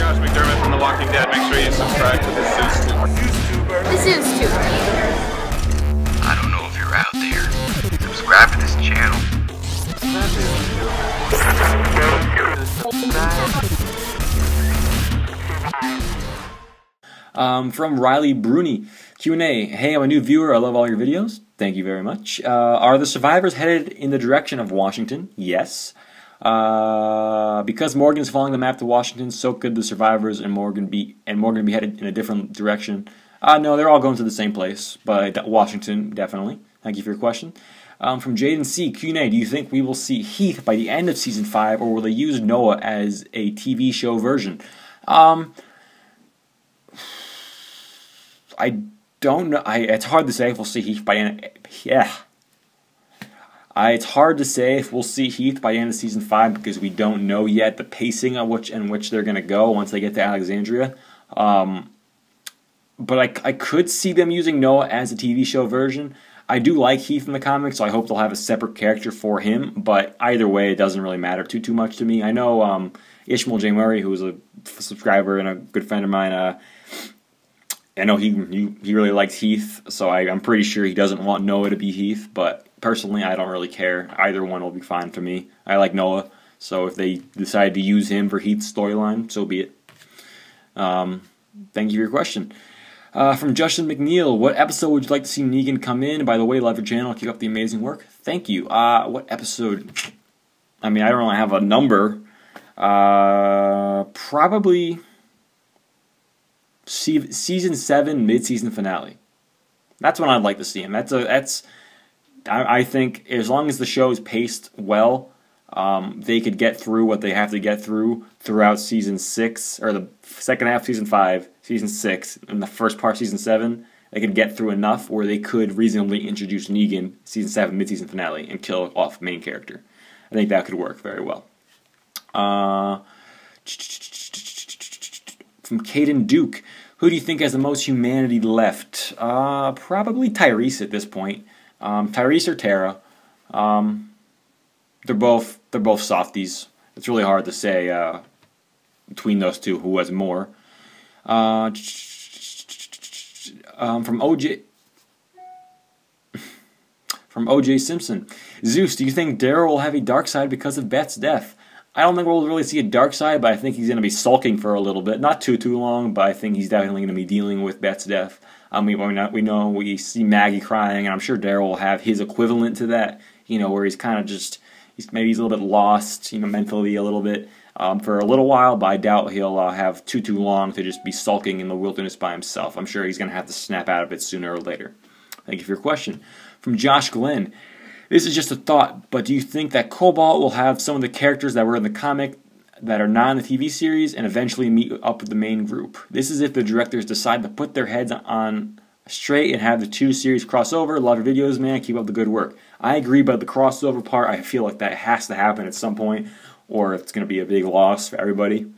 Josh McDermott from The Walking Dead. Make sure you subscribe to this YouTuber. The Zeus-tuber. I don't know if you're out there. Subscribe to this channel. From Riley Bruni, Q&A. Hey, I'm a new viewer. I love all your videos. Thank you very much. Are the survivors headed in the direction of Washington? Yes. Because Morgan's following the map to Washington, so could the survivors and Morgan be headed in a different direction? No, they're all going to the same place, but Washington, definitely. Thank you for your question. From Jaden C, Q&A, do you think we will see Heath by the end of Season 5, or will they use Noah as a TV show version? I don't know. It's hard to say if we'll see Heath by the end. It's hard to say if we'll see Heath by the end of Season 5 because we don't know yet the pacing of which they're going to go once they get to Alexandria. But I could see them using Noah as a TV show version. I do like Heath in the comics, so I hope they'll have a separate character for him. But either way, it doesn't really matter too much to me. I know Ishmael J. Murray, who is a subscriber and a good friend of mine, I know he really likes Heath, so I'm pretty sure he doesn't want Noah to be Heath, but personally I don't really care. Either one will be fine for me. I like Noah, so if they decide to use him for Heath's storyline, so be it. Thank you for your question. From Justin McNeil, what episode would you like to see Negan come in? By the way, love your channel, keep up the amazing work. Thank you. What episode? I mean, I don't really have a number. Probably Season 7 mid-season finale. That's when I'd like to see him. I think as long as the show is paced well, they could get through what they have to get through throughout Season 6, or the second half of Season 5, Season 6, and the first part of Season 7. They could get through enough where they could reasonably introduce Negan Season 7 mid-season finale and kill off main character. I think that could work very well. From Caden Duke, who do you think has the most humanity left? Probably Tyrese at this point. Tyrese or Tara. They're both softies. It's really hard to say between those two who has more. From OJ Simpson, Zeus, do you think Daryl will have a dark side because of Beth's death? I don't think we'll really see a dark side, but I think he's going to be sulking for a little bit. Not too long, but I think he's definitely going to be dealing with Beth's death. We see Maggie crying, and I'm sure Daryl will have his equivalent to that, where he's kind of just, maybe he's a little bit lost, mentally a little bit for a little while, but I doubt he'll have too long to just be sulking in the wilderness by himself. I'm sure he's going to have to snap out of it sooner or later. Thank you for your question. From Josh Glenn, this is just a thought, but do you think that Cobalt will have some of the characters that were in the comic that are not in the TV series and eventually meet up with the main group? This is if the directors decide to put their heads on straight and have the two series cross over. Love your videos, man. Keep up the good work. I agree, but the crossover part, I feel like that has to happen at some point, or it's going to be a big loss for everybody.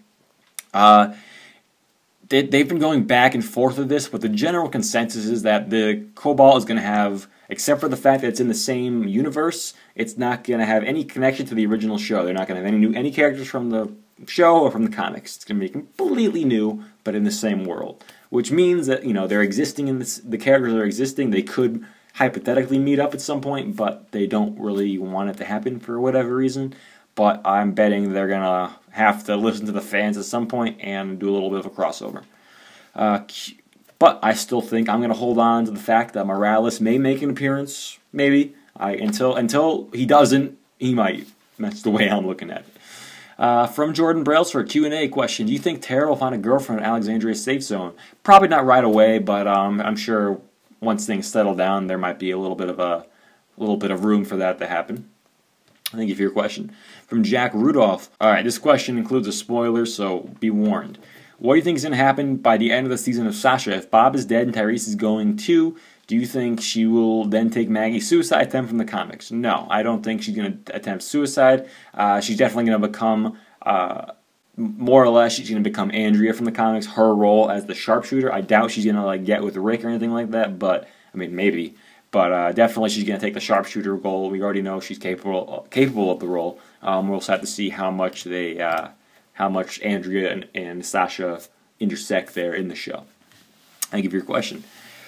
They've been going back and forth with this, but the general consensus is that the Cobalt is going to have, except for the fact that it's in the same universe, it's not going to have any connection to the original show. They're not going to have any characters from the show or from the comics. It's going to be completely new, but in the same world. Which means that, they're existing in this, the characters are existing. They could hypothetically meet up at some point, but they don't really want it to happen for whatever reason. But I'm betting they're going to have to listen to the fans at some point and do a little bit of a crossover. But I still think I'm going to hold on to the fact that Morales may make an appearance, maybe. Until he doesn't, he might. That's the way I'm looking at it. From Jordan Brailsford, Q&A question. Do you think Tara will find a girlfriend in Alexandria's safe zone? Probably not right away, but I'm sure once things settle down, there might be a little bit of room for that to happen. Thank you for your question. From Jack Rudolph. All right, this question includes a spoiler, so be warned. What do you think is going to happen by the end of the season of Sasha? If Bob is dead and Tyrese is going too, do you think she will then take Maggie's suicide attempt from the comics? No, I don't think she's going to attempt suicide. She's definitely going to become, more or less, she's going to become Andrea from the comics, her role as the sharpshooter. I doubt she's going to get with Rick or anything like that, but, maybe. But definitely she's going to take the sharpshooter role. We already know she's capable of the role. We'll just have to see how much they how much Andrea and Sasha intersect there in the show. Thank you for your question.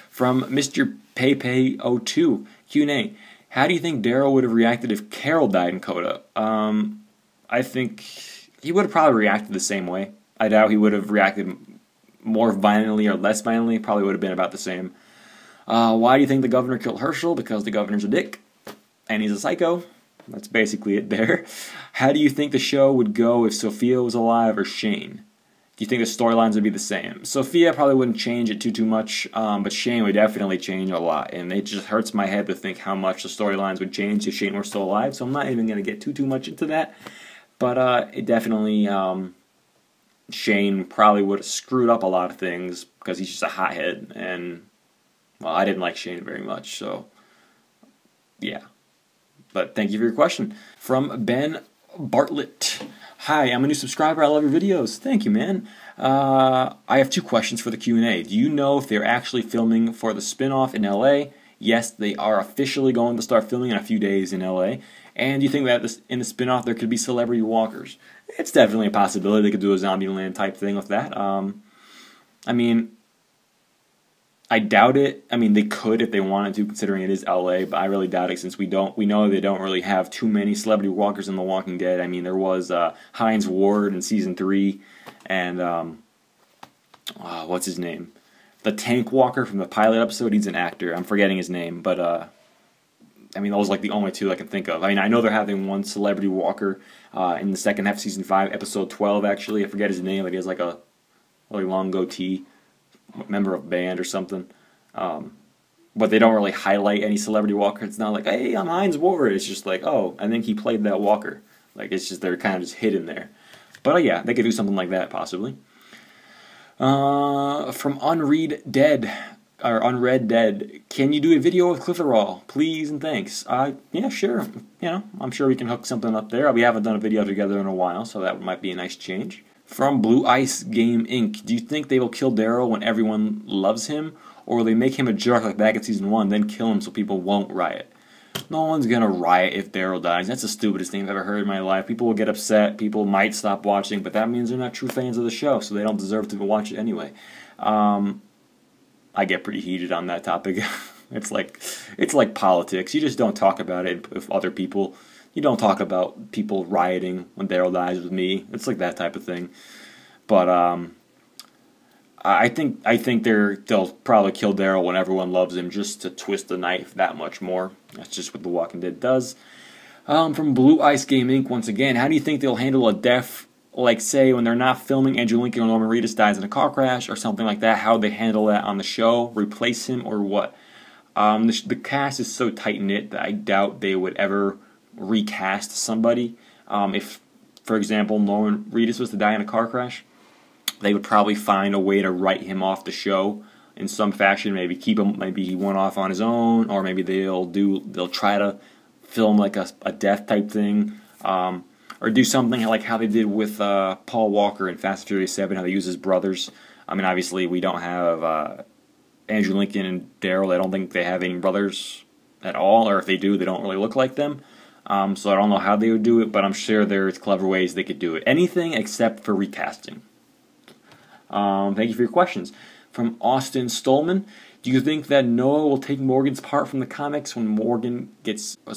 From Mr. Pepe02, Q&A. How do you think Daryl would have reacted if Carol died in Coda? I think he would have probably reacted the same way. I doubt he would have reacted more violently or less violently. Probably would have been about the same. Why do you think the governor killed Herschel? Because the governor's a dick, and he's a psycho. That's basically it there. How do you think the show would go if Sophia was alive or Shane? Do you think the storylines would be the same? Sophia probably wouldn't change it too much, but Shane would definitely change a lot, and it just hurts my head to think how much the storylines would change if Shane were still alive, so I'm not even going to get too much into that. But it definitely, Shane probably would have screwed up a lot of things because he's just a hothead, and, well, I didn't like Shane very much, so, yeah. But thank you for your question. From Ben Bartlett. Hi, I'm a new subscriber. I love your videos. Thank you, man. I have 2 questions for the Q&A. Do you know if they're actually filming for the spinoff in LA? Yes, they are officially going to start filming in a few days in LA. And do you think that in the spinoff there could be celebrity walkers? It's definitely a possibility. They could do a Zombieland type thing with that. I mean, I doubt it. I mean, they could if they wanted to, considering it is LA, but I really doubt it since we know they don't really have too many celebrity walkers in The Walking Dead. I mean, there was Hines Ward in season 3, and what's his name? The tank walker from the pilot episode. He's an actor. I'm forgetting his name, but I mean, those are like the only 2 I can think of. I mean, I know they're having one celebrity walker in the second half of season 5, episode 12. Actually, I forget his name, but he has like a really long goatee. Member of a band or something, but they don't really highlight any celebrity walker. It's not like, hey, I'm Hines Ward. It's just like, oh, I think he played that walker. Like, it's just, they're kind of just hidden there. But yeah, they could do something like that possibly. From Unread Dead, can you do a video with Clitheroe, please and thanks? Yeah, sure. You know, I'm sure we can hook something up there. We haven't done a video together in a while, so that might be a nice change. From Blue Ice Game Inc. Do you think they will kill Daryl when everyone loves him, or will they make him a jerk like back in season 1, then kill him so people won't riot? No one's gonna riot if Daryl dies. That's the stupidest thing I've ever heard in my life. People will get upset, people might stop watching, but that means they're not true fans of the show, so they don't deserve to watch it anyway. I get pretty heated on that topic. It's like politics. You just don't talk about it with other people. You don't talk about people rioting when Daryl dies with me. It's like that type of thing. But I think they'll probably kill Daryl when everyone loves him, just to twist the knife that much more. That's just what The Walking Dead does. From Blue Ice Game Inc. once again, how do you think they'll handle a death, like say when they're not filming, Andrew Lincoln or Norman Reedus dies in a car crash or something like that? How they handle that on the show? Replace him or what? The cast is so tight-knit that I doubt they would ever recast somebody. If, for example, Norman Reedus was to die in a car crash, they would probably find a way to write him off the show in some fashion. Maybe keep him. Maybe he went off on his own, or maybe they'll try to film like a death type thing, or do something like how they did with Paul Walker in Fast and Furious 7, how they use his brothers. I mean, obviously we don't have Andrew Lincoln and Daryl. I don't think they have any brothers at all, or if they do, they don't really look like them. So I don't know how they would do it, but I'm sure there's clever ways they could do it. Anything except for recasting. Thank you for your questions. From Austin Stolman, do you think that Noah will take Morgan's part from the comics when Morgan gets a